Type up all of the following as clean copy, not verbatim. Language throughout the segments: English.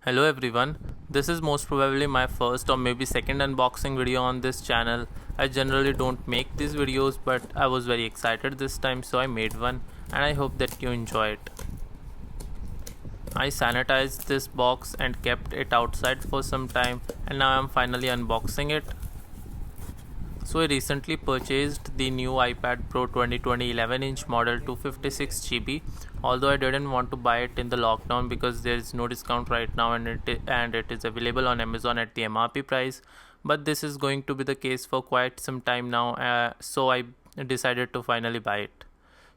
Hello everyone, this is most probably my first or maybe second unboxing video on this channel. I generally don't make these videos, but I was very excited this time, so I made one and I hope that you enjoy it. I sanitized this box and kept it outside for some time, and now I'm finally unboxing it. So I recently purchased the new iPad Pro 2020 11-inch model 256 GB. Although I didn't want to buy it in the lockdown because there is no discount right now, and it is available on Amazon at the MRP price. But this is going to be the case for quite some time now, so I decided to finally buy it.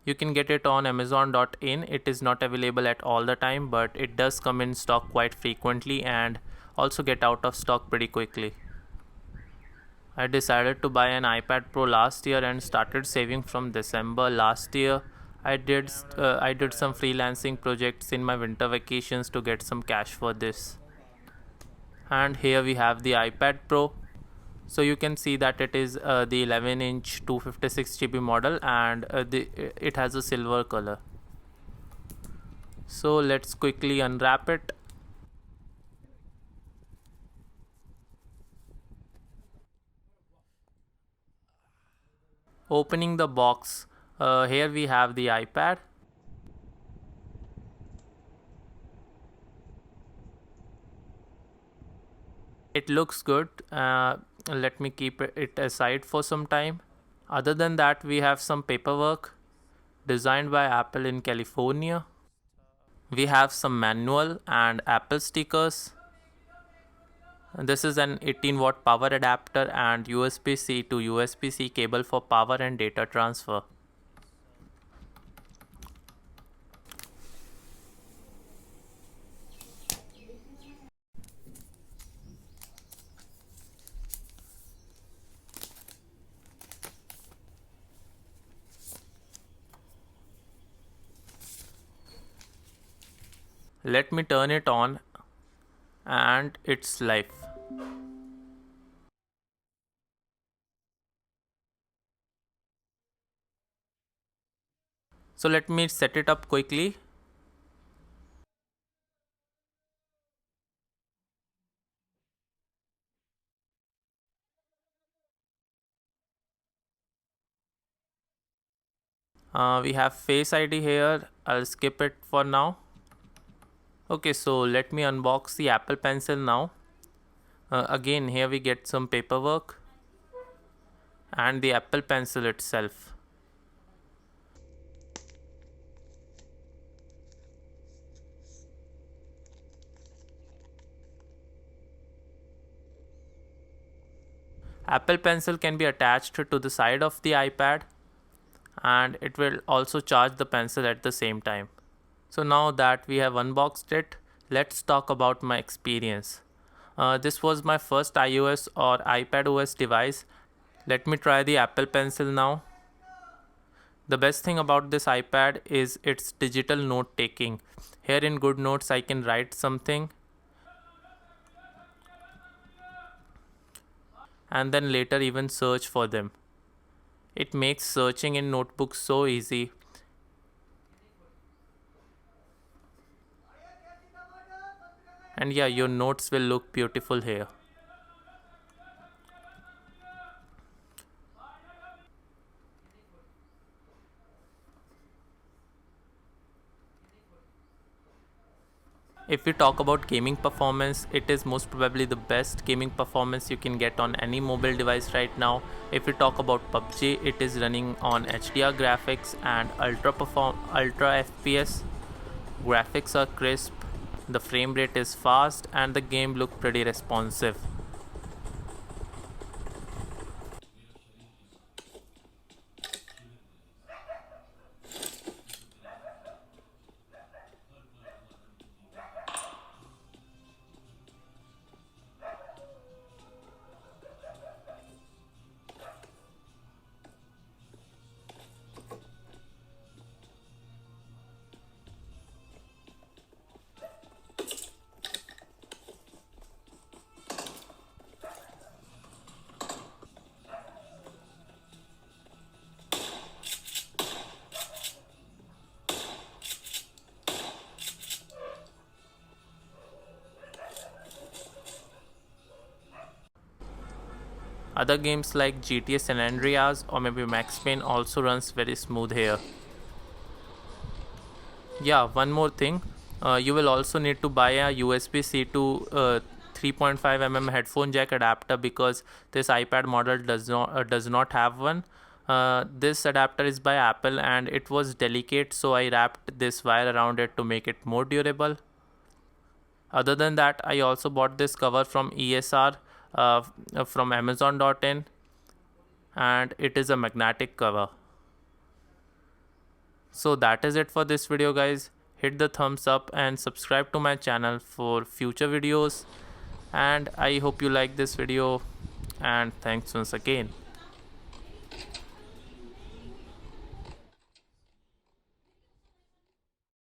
You can get it on Amazon.in. It is not available at all the time, but it does come in stock quite frequently and also get out of stock pretty quickly. I decided to buy an iPad Pro last year and started saving from December last year. I did some freelancing projects in my winter vacations to get some cash for this. And here we have the iPad Pro. So you can see that it is the 11-inch 256 GB model, and it has a silver color. So let's quickly unwrap it. Opening the box, here we have the iPad. It looks good. Let me keep it aside for some time. Other than that, we have some paperwork designed by Apple in California. We have some manual and Apple stickers. This is an 18-watt power adapter and USB-C to USB-C cable for power and data transfer. Let me turn it on, and it's live. So let me set it up quickly. We have Face ID here. I'll skip it for now. Okay, so let me unbox the Apple Pencil now. Again, here we get some paperwork and the Apple Pencil itself. Apple Pencil can be attached to the side of the iPad, and it will also charge the pencil at the same time. So now that we have unboxed it, let's talk about my experience. This was my first iOS or iPad OS device. Let me try the Apple Pencil now. The best thing about this iPad is its digital note taking. Here in GoodNotes, I can write something and then later even search for them. It makes searching in notebooks so easy. And yeah, your notes will look beautiful here. If we talk about gaming performance, it is most probably the best gaming performance you can get on any mobile device right now. If we talk about PUBG, it is running on HDR graphics and ultra FPS. Graphics are crisp, the frame rate is fast, and the game look pretty responsive. Other games like GTA San Andreas or maybe Max Payne also runs very smooth here. Yeah, one more thing, you will also need to buy a USB-C to 3.5 mm headphone jack adapter, because this iPad model does not have one. This adapter is by Apple and it was delicate, so I wrapped this wire around it to make it more durable. Other than that, I also bought this cover from ESR, from Amazon.in, and it is a magnetic cover. So that is it for this video, guys. Hit the thumbs up and subscribe to my channel for future videos, and I hope you like this video, and thanks once again.